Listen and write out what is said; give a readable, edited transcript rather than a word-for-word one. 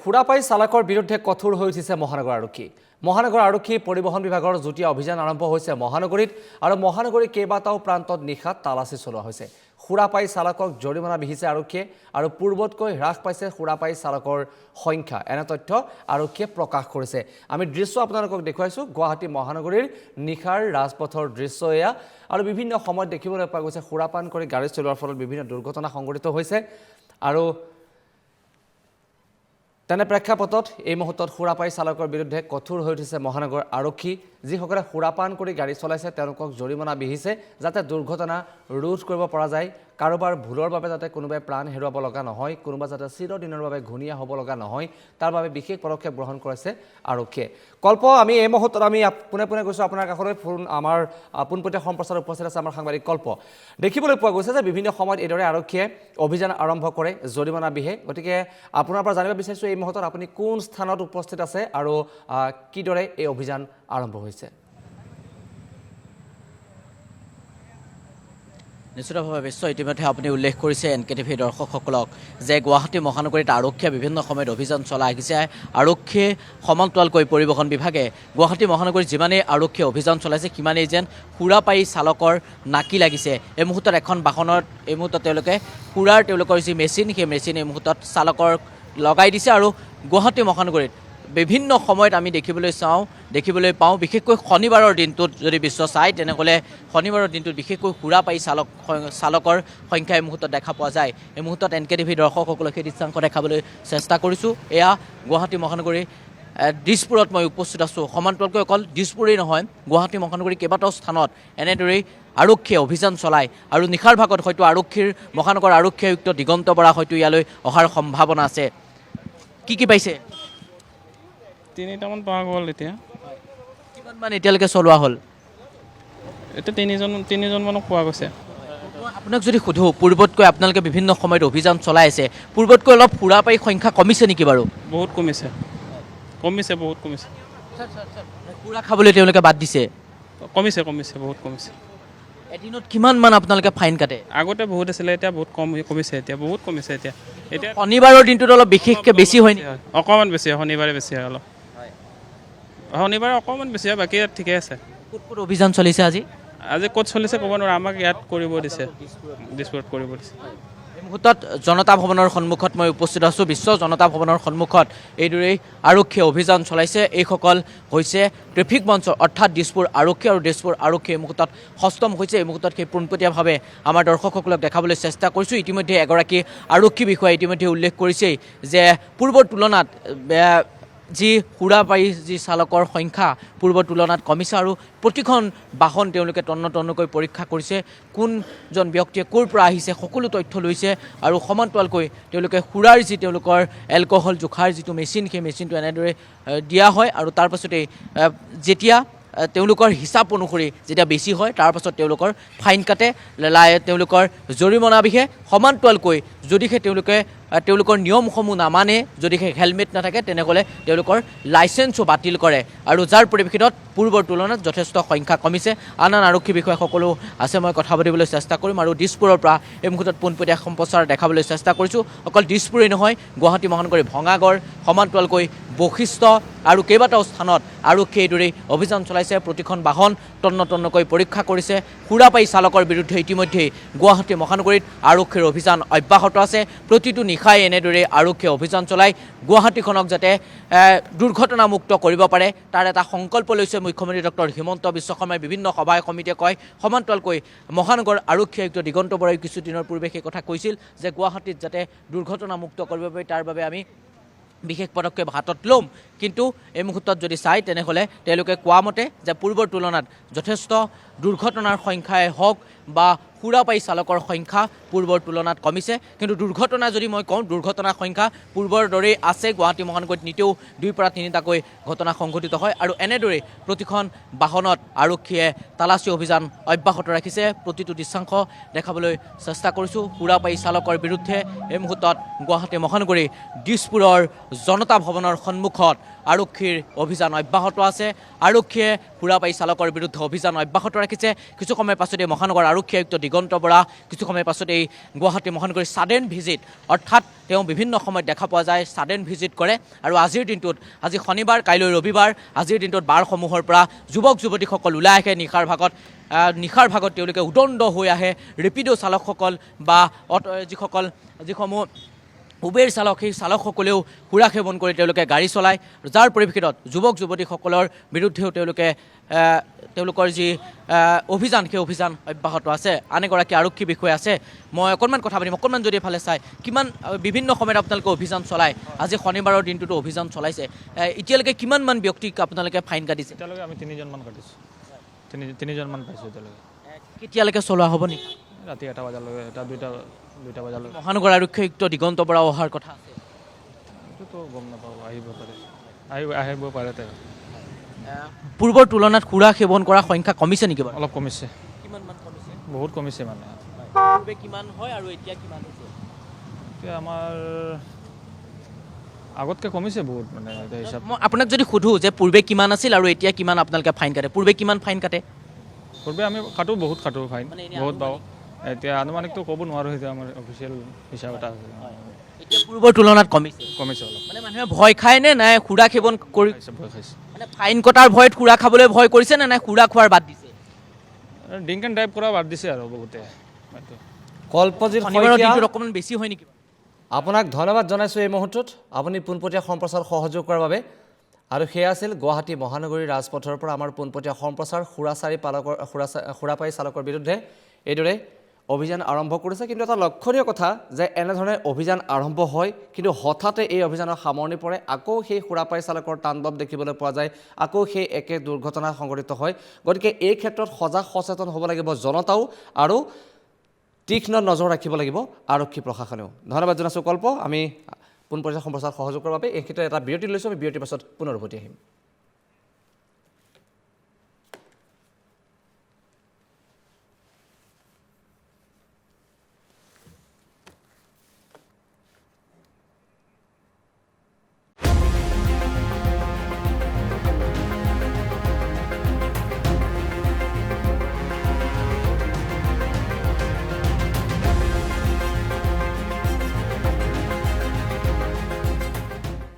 সুৰাপাই চালকৰ বিৰুদ্ধে কঠোৰ হৈ উঠিছে মহানগৰ আৰক্ষী। মহানগৰ আৰক্ষী পৰিবহণ বিভাগৰ যুটীয়া অভিযান আৰম্ভ হৈছে মহানগৰীত আৰু মহানগৰীৰ কেইবাটাও প্ৰান্তত নিশাত তালাচী চলোৱা হৈছে। সুৰাপাই চালকক জৰিমনা বিহিছে আৰক্ষীয়ে আৰু পূৰ্বতকৈ হ্ৰাস পাইছে সুৰাপাই চালকৰ সংখ্যা। এনে তথ্য আৰক্ষীয়ে প্ৰকাশ কৰিছে। আমি দৃশ্য আপোনালোকক দেখুৱাইছো গুৱাহাটী মহানগৰীৰ নিশাৰ ৰাজপথৰ দৃশ্য এয়া আৰু বিভিন্ন সময়ত দেখিবলৈ পোৱা গৈছে সুৰাপান কৰি গাড়ী চলোৱাৰ ফলত বিভিন্ন দুৰ্ঘটনা সংঘটিত হৈছে আৰু তেনে প্ৰেক্ষাপটত এই মুহূৰ্তত সুৰাপাই চালকৰ বিৰুদ্ধে কঠোৰ হৈ উঠিছে মহানগৰ আৰক্ষী। যিসকলে সুৰাপান কৰি গাড়ী চলাইছে তেওঁলোকক জৰিমনা বিহিছে যাতে দুৰ্ঘটনা ৰোধ কৰিব পৰা যায়। কাৰোবাৰ ভুলৰ বাবে যাতে কোনোবাই প্ৰাণ হেৰুৱাব লগা নহয়, কোনোবা যাতে চিৰদিনৰ বাবে ঘূণীয়া হ'ব লগা নহয়, তাৰ বাবে বিশেষ পদক্ষেপ গ্ৰহণ কৰিছে আৰক্ষীয়ে। কল্প, আমি এই মুহূৰ্তত আমি পোনে পোনে গৈছোঁ আপোনাৰ কাষলৈ। আমাৰ পোনপটীয়া সম্প্ৰচাৰ উপস্থিত আছে আমাৰ সাংবাদিক কল্প। দেখিবলৈ পোৱা গৈছে যে বিভিন্ন সময়ত এইদৰে আৰক্ষীয়ে অভিযান আৰম্ভ কৰে, জৰিমনা বিহে। গতিকে আপোনাৰ পৰা জানিব বিচাৰিছোঁ এই মুহূৰ্তত আপুনি কোন স্থানত উপস্থিত আছে আৰু কিদৰে এই অভিযান আৰম্ভ হৈছে? নিশ্চিতভাৱে নিশ্চয় ইতিমধ্যে আপুনি উল্লেখ কৰিছে NKTV দৰ্শকসকলক যে গুৱাহাটী মহানগৰীত আৰক্ষীয়ে বিভিন্ন সময়ত অভিযান চলাই আহিছে। আৰক্ষীয়ে সমান্তৰালকৈ পৰিবহণ বিভাগে গুৱাহাটী মহানগৰীত যিমানেই আৰক্ষীয়ে অভিযান চলাইছে সিমানেই যেন সুৰাপাই চালকৰ নাকি লাগিছে। এই মুহূৰ্তত এখন বাহনত এই মুহূৰ্তত তেওঁলোকৰ যি মেচিন, সেই মেচিন এই মুহূৰ্তত চালকৰ লগাই দিছে আৰু গুৱাহাটী মহানগৰীত বিভিন্ন সময়ত আমি দেখিবলৈ পাওঁ বিশেষকৈ শনিবাৰৰ দিনটোত যদি বিশ্ব চায় তেনেহ'লে শনিবাৰৰ দিনটোত বিশেষকৈ সুৰাপাই চালকৰ সংখ্যা এই মুহূৰ্তত দেখা পোৱা যায়। এই মুহূৰ্তত NKTV দৰ্শকসকলক সেই দৃশ্যাংশ দেখাবলৈ চেষ্টা কৰিছোঁ। এয়া গুৱাহাটী মহানগৰীৰ দিছপুৰত মই উপস্থিত আছোঁ। সমান্তৰালকৈ অকল দিছপুৰেই নহয়, গুৱাহাটী মহানগৰীৰ কেইবাটাও স্থানত এনেদৰেই আৰক্ষীয়ে অভিযান চলায় আৰু নিশাৰ ভাগত হয়তো মহানগৰ আৰক্ষী আয়ুক্ত দিগন্ত বৰা হয়তো ইয়ালৈ অহাৰ সম্ভাৱনা আছে। কি পাইছে? 3টামান পোৱা গ'ল। এতিয়া কিমানমান এতিয়ালৈকে চলোৱা হ'ল? এতিয়া তিনিজনমানক পোৱা গৈছে। আপোনাক যদি সোধোঁ, পূৰ্বতকৈ আপোনালোকে বিভিন্ন সময়ত অভিযান চলাই আছে, পূৰ্বতকৈ অলপ সুৰাপাই সংখ্যা কমিছে নেকি বাৰু? বহুত কমিছে, বহুত কমিছে। সুৰা খাবলৈ তেওঁলোকে বাদ দিছে? কমিছে, বহুত কমিছে। এদিনত কিমানমান আপোনালোকে ফাইন কাটে? আগতে বহুত আছিলে, এতিয়া বহুত কমিছে। এতিয়া বহুত কমিছে। এতিয়া শনিবাৰৰ দিনটোত অলপ বিশেষকৈ বেছি হয় নেকি? অকণমান বেছি হয়, শনিবাৰে বেছি হয় অলপ। শনিবাৰে অকণমান বেছি হয়, বাকী ইয়াত ঠিকে আছে। ক'ত অভিযান চলিছে আজি ক'ত চলিছে ক'ব নোৱাৰোঁ। আমাক ইয়াত কৰিব দিছে, দিছপুৰত কৰিব দিছে। এই মুহূৰ্তত জনতা ভৱনৰ সন্মুখত মই উপস্থিত আছোঁ। বিশ্ব জনতা ভৱনৰ সন্মুখত এইদৰেই আৰক্ষীয়ে অভিযান চলাইছে। এইসকল হৈছে ট্ৰেফিক মঞ্চ অৰ্থাৎ দিছপুৰ আৰক্ষী আৰু দিছপুৰ আৰক্ষী এই মুহূৰ্তত সষ্টম হৈছে। এই মুহূৰ্তত সেই পোনপটীয়াভাৱে আমাৰ দৰ্শকসকলক দেখাবলৈ চেষ্টা কৰিছোঁ। ইতিমধ্যে এগৰাকী আৰক্ষী বিষয়াই ইতিমধ্যে উল্লেখ কৰিছেই যে পূৰ্বৰ তুলনাত যি সুৰাপাই যি চালকৰ সংখ্যা পূৰ্বৰ তুলনাত কমিছে আৰু প্ৰতিখন বাহন তেওঁলোকে তন্নকৈ পৰীক্ষা কৰিছে। কোনজন ব্যক্তিয়ে ক'ৰ পৰা আহিছে সকলো তথ্য লৈছে আৰু সমান্তৰালকৈ তেওঁলোকে সুৰাৰ যি তেওঁলোকৰ এলকহল জোখাৰ যিটো মেচিন, সেই মেচিনটো এনেদৰে দিয়া হয় আৰু তাৰ পাছতেই যেতিয়া তেওঁলোকৰ হিচাপ অনুসৰি যেতিয়া বেছি হয় তাৰ পাছত তেওঁলোকৰ ফাইন কাটে, তেওঁলোকৰ জৰিমনা বিহে। সমান্তৰালকৈ যদিহে তেওঁলোকৰ নিয়মসমূহ নামানে, যদিহে হেলমেট নাথাকে তেনেহ'লে তেওঁলোকৰ লাইচেঞ্চো বাতিল কৰে আৰু যাৰ পৰিপ্ৰেক্ষিতত পূৰ্বৰ তুলনাত যথেষ্ট সংখ্যা কমিছে। আন আৰক্ষী বিষয়াসকলো আছে, মই কথা পাতিবলৈ চেষ্টা কৰিম আৰু দিছপুৰৰ পৰা এই মুহূৰ্তত পোনপটীয়া সম্প্ৰচাৰ দেখাবলৈ চেষ্টা কৰিছোঁ। অকল দিছপুৰেই নহয়, গুৱাহাটী মহানগৰী ভঙাগড়, সমান্তৰালকৈ বশিষ্ঠ আৰু কেইবাটাও স্থানত আৰক্ষীয়ে এইদৰেই অভিযান চলাইছে। প্ৰতিখন বাহন তন্নকৈ পৰীক্ষা কৰিছে। সুৰাপাই চালকৰ বিৰুদ্ধে ইতিমধ্যেই গুৱাহাটী মহানগৰীত আৰক্ষীৰ অভিযান অব্যাহত আছে। প্ৰতিটো নিশাই এনেদৰে আৰক্ষীয়ে অভিযান চলাই গুৱাহাটীখনক যাতে দুৰ্ঘটনামুক্ত কৰিব পাৰে তাৰ এটা সংকল্প লৈছে মুখ্যমন্ত্ৰী ডক্টৰ হিমন্ত বিশ্ব শৰ্মাই। বিভিন্ন সভাই সমিতিয়ে কয়। সমান্তৰালকৈ মহানগৰ আৰক্ষী আয়ুক্ত দিগন্ত বৰাই কিছুদিনৰ পূৰ্বে সেই কথা কৈছিল যে গুৱাহাটীত যাতে দুৰ্ঘটনামুক্ত কৰিব পাৰি তাৰ বাবে আমি বিশেষ পদক্ষেপ হাতত ল'ম। কিন্তু এই মুহূৰ্তত যদি চায় তেনেহ'লে তেওঁলোকে কোৱা মতে যে পূৰ্বৰ তুলনাত যথেষ্ট দুৰ্ঘটনাৰ সংখ্যাই হওক বা সুৰাপাই চালকৰ সংখ্যা পূৰ্বৰ তুলনাত কমিছে। কিন্তু দুৰ্ঘটনা যদি মই কওঁ, দুৰ্ঘটনাৰ সংখ্যা পূৰ্বৰ দৰেই আছে। গুৱাহাটী মহানগৰীত নিতেও 2 পৰা 3টাকৈ ঘটনা সংঘটিত হয় আৰু এনেদৰেই প্ৰতিখন বাহনত আৰক্ষীয়ে তালাচী অভিযান অব্যাহত ৰাখিছে। প্ৰতিটো দৃশ্যাংশ দেখাবলৈ চেষ্টা কৰিছোঁ। সুৰাপাই চালকৰ বিৰুদ্ধে এই মুহূৰ্তত গুৱাহাটী মহানগৰী দিছপুৰৰ জনতা ভৱনৰ সন্মুখত আৰক্ষীৰ অভিযান অব্যাহত আছে। আৰক্ষীয়ে সুৰাপাই চালকৰ বিৰুদ্ধে অভিযান অব্যাহত ৰাখিছে। কিছু সময় পাছতে মহানগৰ আৰক্ষী আয়ুক্ত দিগন্ত বৰা, কিছু সময় পাছতেই গুৱাহাটী মহানগৰীৰ ছাডেন ভিজিট অৰ্থাৎ তেওঁ বিভিন্ন সময়ত দেখা পোৱা যায় ছাডেন ভিজিট কৰে আৰু আজিৰ দিনটোত আজি শনিবাৰ কাইলৈ ৰবিবাৰ আজিৰ দিনটোত বাৰসমূহৰ পৰা যুৱক যুৱতীসকল ওলাই আহে নিশাৰ ভাগত তেওঁলোকে উদণ্ড হৈ আহে ৰেপিড' চালকসকল বা যিসমূহ উবেৰ চালক সেই চালকসকলেও সুৰা সেৱন কৰি তেওঁলোকে গাড়ী চলায় যাৰ পৰিপ্ৰেক্ষিতত যুৱক যুৱতীসকলৰ বিৰুদ্ধেও তেওঁলোকৰ যি অভিযান সেই অভিযান অব্যাহত আছে আন এগৰাকী আৰক্ষী বিষয়া আছে মই অকণমান কথা পাতিম অকণমান যদি এফালে চাই কিমান বিভিন্ন সময়ত আপোনালোকে অভিযান চলায় আজি শনিবাৰৰ দিনটোতো অভিযান চলাইছে এতিয়ালৈকে কিমানমান ব্যক্তিক আপোনালোকে ফাইন কাটিছে এতিয়ালৈকে আমি 3জনমান কাটিছোঁ 3জনমান পাইছোঁ এতিয়ালৈকে কেতিয়ালৈকে চলোৱা হ'ব নেকি ৰাতি 1টা বজালৈকে 2টা বজালৈকে মহানগৰ আৰক্ষী আয়ুক্ত দিগন্ত বৰাও অহাৰ কথা আছে এইটোতো গম নাপাওঁ আহিব পাৰে তেওঁ পূৰ্বৰ তুলনাত সুৰা সেৱন কৰা সংখ্যা কমিছে নেকি বাৰু অলপ কমিছে কিমানমান কমিছে বহুত কমিছে মানে পূৰ্বে কিমান হয় আৰু এতিয়া কিমান হৈছে এতিয়া আমাৰ আগতকৈ কমিছে বহুত মানে এতিয়া হিচাপ মই আপোনাক যদি সোধোঁ যে পূৰ্বে কিমান আছিল আৰু এতিয়া কিমান আপোনালোকে ফাইন কাটে পূৰ্বে কিমান ফাইন কাটে পূৰ্বে আমি বহুত কাটো ফাইন মানে এনেই বহুত পাওঁ এতিয়া আনুমানিকটো ক'ব নোৱাৰোঁ সেইটো আমাৰ অফিচিয়েল হিচাপ এটা আছে এতিয়া পূৰ্বৰ তুলনাত কমিছে কমিছে অলপ মানে মানুহে ভয় খায় নে নাই সুৰা সেৱন কৰি ভয় খাইছে মানে ফাইন কটাৰ ভয়ত সুৰা খাবলৈ ভয় কৰিছে নে নাই সুৰা খোৱাৰ বাদ দিছে ড্ৰিংক এণ্ড ড্ৰাইভ কৰা বাদ দিছে আৰু বহুতে কল্পজিৎ শনিবাৰৰ শইকীয়া দিনটোত অকণমান বেছি হয় নেকি আপোনাক ধন্যবাদ জনাইছোঁ এই মুহূৰ্তত আপুনি পোনপটীয়া সম্প্ৰচাৰ সহযোগ কৰাৰ বাবে আৰু সেয়া আছিল গুৱাহাটী মহানগৰীৰ ৰাজপথৰ পৰা আমাৰ পোনপটীয়া সম্প্ৰচাৰ সুৰাপায়ী চালকৰ বিৰুদ্ধে এইদৰে অভিযান আৰম্ভ কৰিছে কিন্তু এটা লক্ষণীয় কথা যে এনেধৰণে অভিযান আৰম্ভ হয় কিন্তু হঠাতে এই অভিযানৰ সামৰণি পৰে আকৌ সেই সুৰাপায়ী চালকৰ তাণ্ডৱ দেখিবলৈ পোৱা যায় আকৌ সেই একে দুৰ্ঘটনা সংঘটিত হয় গতিকে এই ক্ষেত্ৰত সজাগ সচেতন হ'ব লাগিব জনতাও আৰু তীক্ষ্ণ নজৰ ৰাখিব লাগিব আৰক্ষী প্ৰশাসনেও ধন্যবাদ জনাইছোঁ কল্প আমি পোনপটীয়া সম্প্ৰচাৰ সহযোগ কৰাৰ বাবে এই ক্ষেত্ৰত এটা বিৰতি লৈছোঁ আমি বিৰতিৰ পাছত পুনৰ উভতি আহিম